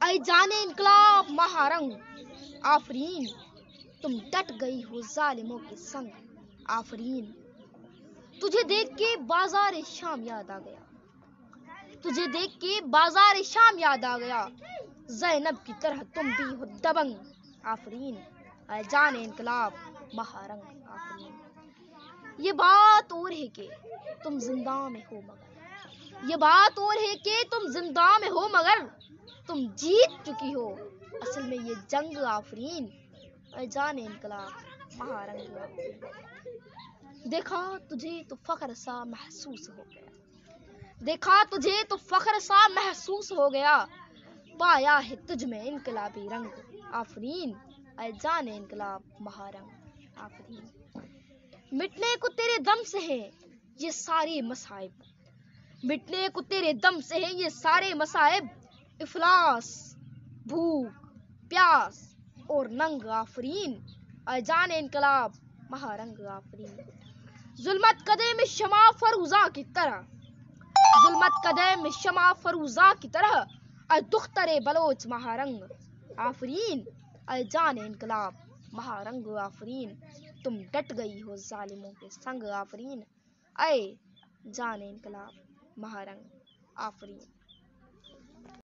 اے جان انقلاب مہارنگ آفرین، تم ڈٹ گئی ہو ظالموں کے سنگ آفرین۔ تجھے دیکھ کے بازار شام یاد آ گیا، تجھے دیکھ کے بازار شام یاد آ گیا، زینب کی طرح تم بھی ہو دبنگ آفرین، اے جان انقلاب مہارنگ آفرین۔ یہ بات اور ہے کہ تم زندہ میں ہو مگر، یہ بات اور ہے کہ تم زندہ میں ہو مگر تم جیت چکی ہو اصل میں یہ جنگ آفرین، اے جان انقلاب مہارنگ آفرین۔ دیکھا تجھے تو فخر سا محسوس ہو گیا، دیکھا تجھے تو فخر سا محسوس ہو گیا، پایا ہے تجھ میں انقلابی رنگ آفرین، اے جان انقلاب مہارنگ آفرین۔ مٹنے کو تیرے دم سے ہے یہ سارے مصائب، مٹنے کو تیرے دم سے ہے یہ سارے مصائب، افلاس، بھوک، پیاس اور ننگ آفرین، اے جان انقلاب مہارنگ آفرین۔ ظلمت قدے میں شمع فروزہ کی طرح، ظلمت قدے میں شمع فروزہ کی طرح، اے دختر بلوچ مہارنگ آفرین، اے جان انقلاب مہارنگ آفرین۔ تم ڈٹ گئی ہو ظالموں کے سنگ آفرین، اے جان انقلاب مہارنگ آفرین۔